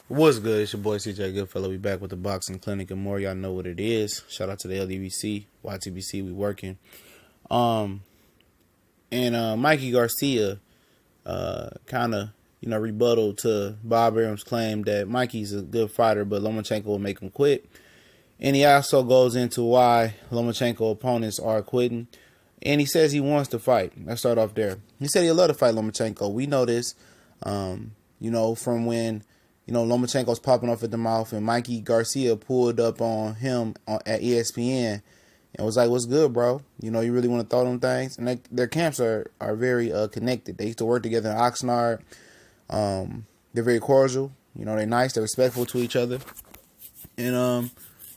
What's good? It's your boy CJ Goodfellow. We back with the Boxing Clinic and more. Y'all know what it is. Shout out to the LDBC, YTBC. We working. Mikey Garcia, kind of rebuttal to Bob Arum's claim that Mikey's a good fighter, but Lomachenko will make him quit. And he also goes into why Lomachenko opponents are quitting. And he says he wants to fight. Let's start off there. He said he'd love to fight Lomachenko. We know this, from when Lomachenko's popping off at the mouth and Mikey Garcia pulled up on him at ESPN and was like, "What's good, bro? You really want to throw them things?" And their camps are very connected. They used to work together in Oxnard. They're very cordial. They're nice. They're respectful to each other. And,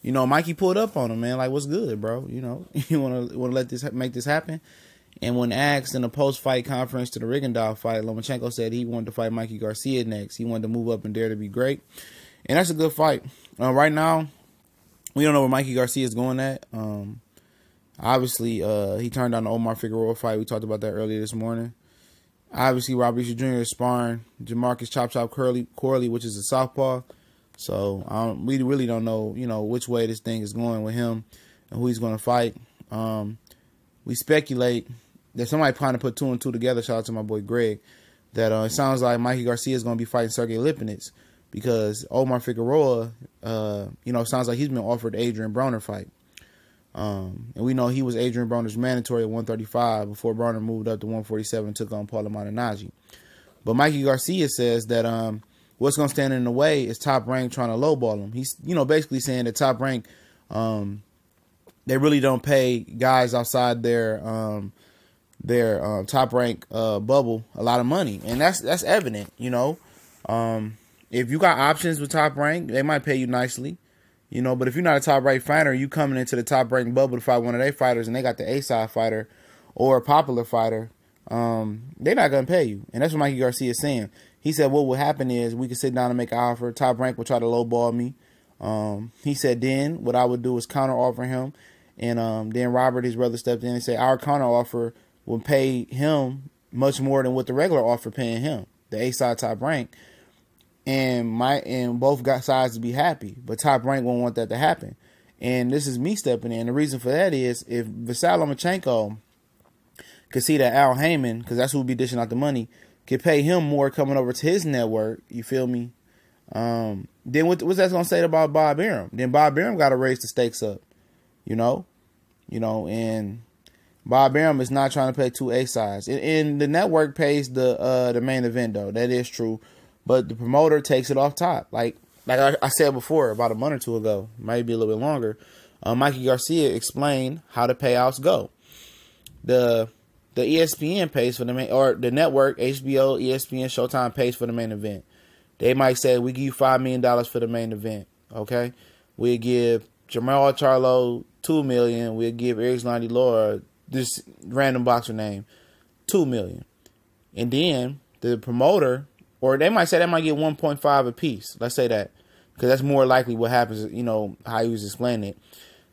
Mikey pulled up on him, man. Like, "What's good, bro? You want to make this happen?" And when asked in a post-fight conference to the Rigondeaux fight, Lomachenko said he wanted to fight Mikey Garcia next. He wanted to move up and dare to be great. And that's a good fight. Right now, we don't know where Mikey Garcia is going at. Obviously, he turned down the Omar Figueroa fight. We talked about that earlier this morning. Obviously, Robert Easter Jr. is sparring Jamarcus Chop Chop Corley, which is a southpaw. So we really don't know, which way this thing is going with him and who he's going to fight. We speculate that somebody trying to put two and two together. Shout out to my boy Greg. That it sounds like Mikey Garcia is going to be fighting Sergey Lipinets because Omar Figueroa, sounds like he's been offered the Adrian Broner fight. And we know he was Adrian Broner's mandatory at 135 before Broner moved up to 147 and took on Paulo Malignaggi. But Mikey Garcia says that what's going to stand in the way is Top Rank trying to lowball him. He's basically saying that Top Rank they really don't pay guys outside their top rank bubble a lot of money, and that's evident. If you got options with Top Rank, they might pay you nicely, But if you're not a top rank fighter, you coming into the top rank bubble to fight one of their fighters, and they got the A-side fighter or a popular fighter, they're not gonna pay you, and that's what Mikey Garcia is saying. He said what will happen is we could sit down and make an offer. Top Rank will try to lowball me. He said then what I would do is counter offer him. And then Robert, his brother, stepped in and said our counter offer would pay him much more than what the regular offer paying him, the A-side Top Rank. And both sides to be happy, but Top Rank won't want that to happen. And this is me stepping in. The reason for that is if Vasyl Lomachenko could see that Al Heyman, because that's who would be dishing out the money, could pay him more coming over to his network, you feel me? Then what's that going to say about Bob Arum? Then Bob Arum got to raise the stakes up. And Bob Arum is not trying to pay two A-sides. And the network pays the main event, though. That is true. But the promoter takes it off top. Like I said before, about a month or two ago, maybe a little bit longer, Mikey Garcia explained how the payouts go. The ESPN pays for the main, or the network, HBO, ESPN, Showtime pays for the main event. They might say, we give you $5 million for the main event, okay? We give Jamal Charlo $2 million. We'll give Eric Laura, this random boxer name, $2 million. And then the promoter, or they might say they might get 1.5 apiece. Let's say that, because that's more likely what happens. How he was explaining it.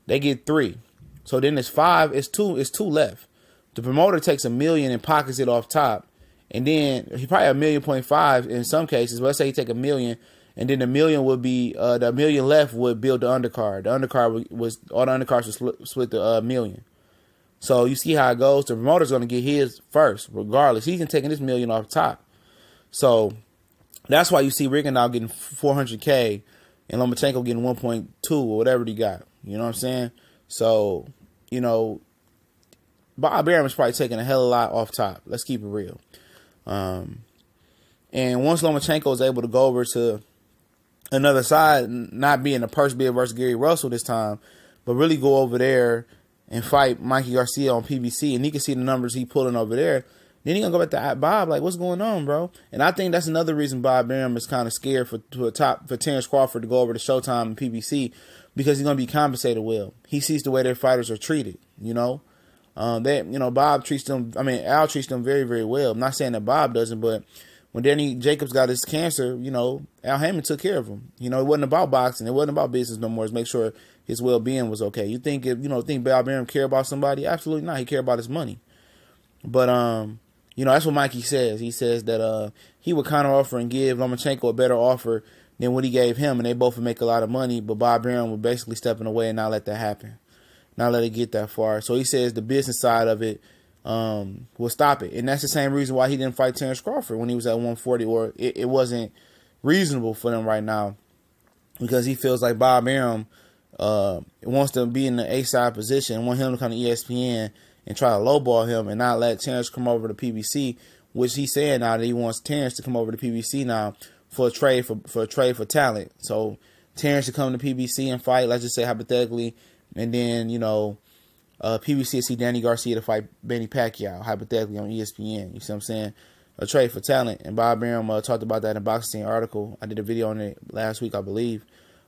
They get 3, so then it's 5. It's two left. The promoter takes $1 million and pockets it off top, and then he probably $1.5 million in some cases. But let's say he take $1 million. And then the $1 million would be the $1 million left would build the undercard. The undercard was all the undercards would split the $1 million. So you see how it goes. The promoter's going to get his first, regardless. He's taking this $1 million off top. So that's why you see Rigondeaux getting $400K and Lomachenko getting 1.2 or whatever he got. You know what I'm saying? So Bob Arum is probably taking a hell of a lot off top. Let's keep it real. And once Lomachenko is able to go over to another side, not being a purse bid versus Gary Russell this time, but really go over there and fight Mikey Garcia on PBC, and he can see the numbers he pulling over there, then he gonna go back to Bob like, what's going on, bro? And I think that's another reason Bob Arum is kind of scared for Terrence Crawford to go over to Showtime and PBC, because he's gonna be compensated well. He sees the way their fighters are treated. Bob treats them. Al treats them very, very well. I'm not saying that Bob doesn't, but when Danny Jacobs got his cancer, Al Heyman took care of him. It wasn't about boxing. It wasn't about business no more. It's make sure his well-being was okay. You think think Bob Arum care about somebody? Absolutely not. He care about his money. But that's what Mikey says. He says that he would counter offer and give Lomachenko a better offer than what he gave him, and they both would make a lot of money, but Bob Arum would basically stepping away and not let that happen, not let it get that far. So he says the business side of it will stop it, and that's the same reason why he didn't fight Terrence Crawford when he was at 140, or it wasn't reasonable for them right now, because he feels like Bob Arum wants to be in the A-side position, want him to come to ESPN and try to lowball him and not let Terrence come over to PBC, which he's saying now that he wants Terrence to come over to PBC now for a trade for talent. So Terrence should come to PBC and fight, let's just say hypothetically, and then, you know, PBC will see Danny Garcia to fight Manny Pacquiao, hypothetically, on ESPN. You see what I'm saying? A trade for talent. And Bob Arum talked about that in a Boxing article. I did a video on it last week, I believe.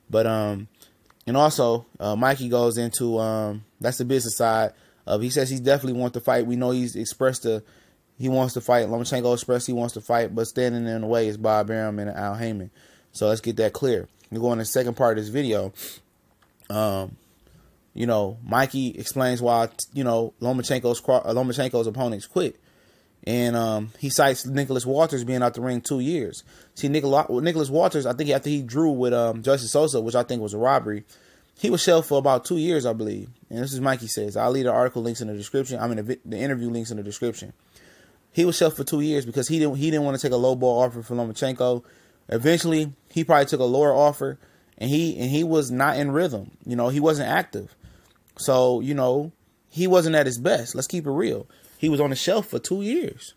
But and also Mikey goes into that's the business side of, he says he definitely wants to fight. We know he's expressed he wants to fight. Lomachenko expressed he wants to fight, but standing in the way is Bob Arum and Al Heyman. So let's get that clear. We go on the second part of this video. You know, Mikey explains why, you know, Lomachenko's opponents quit. And he cites Nicholas Walters being out the ring 2 years. See, Nicholas Walters, I think after he drew with Justice Sosa, which I think was a robbery, he was shelved for about 2 years, I believe. And this is Mikey says. I'll leave the article links in the description. I mean, the interview links in the description. He was shelved for 2 years because he didn't want to take a low ball offer for Lomachenko. Eventually, he probably took a lower offer, and he was not in rhythm. You know, he wasn't active. So, you know, he wasn't at his best. Let's keep it real. He was on the shelf for 2 years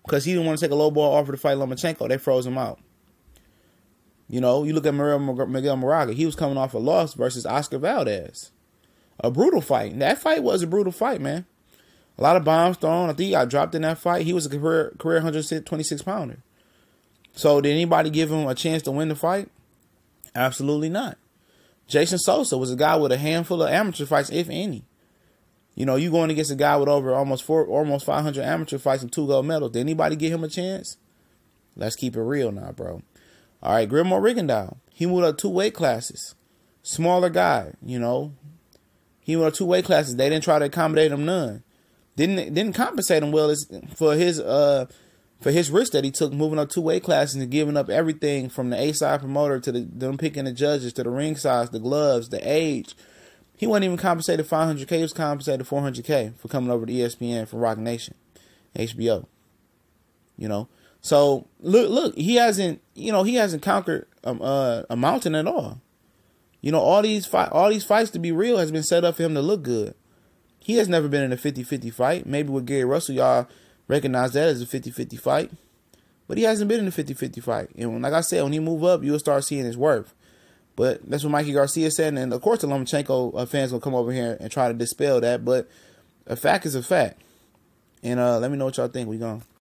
because he didn't want to take a low ball offer to fight Lomachenko. They froze him out. You know, you look at Miguel Moraga. He was coming off a loss versus Oscar Valdez. A brutal fight. That fight was a brutal fight, man. A lot of bombs thrown. I think he got dropped in that fight. He was a career 126-pounder. So did anybody give him a chance to win the fight? Absolutely not. Jason Sosa was a guy with a handful of amateur fights, if any. You know, you going against a guy with over almost 500 amateur fights and 2 gold medals. Did anybody give him a chance? Let's keep it real now, bro. All right, Gilmore Rigondeaux. He moved up 2 weight classes. Smaller guy, you know. He moved up 2 weight classes. They didn't try to accommodate him none. Didn't compensate him well for his risk that he took moving up 2 weight classes and giving up everything from the A-side promoter to them picking the judges to the ring size, the gloves, the age. He wasn't even compensated $500K. He was compensated $400K for coming over to ESPN from Rock Nation, HBO. You know, so look, he hasn't conquered a mountain at all. You know, all these fights, to be real, has been set up for him to look good. He has never been in a 50-50 fight. Maybe with Gary Russell, y'all recognize that as a 50-50 fight. But he hasn't been in a 50-50 fight. And like I said, when he move up, you'll start seeing his worth. But that's what Mikey Garcia said. And, of course, the Lomachenko fans will come over here and try to dispel that. But a fact is a fact. And let me know what y'all think. We gone.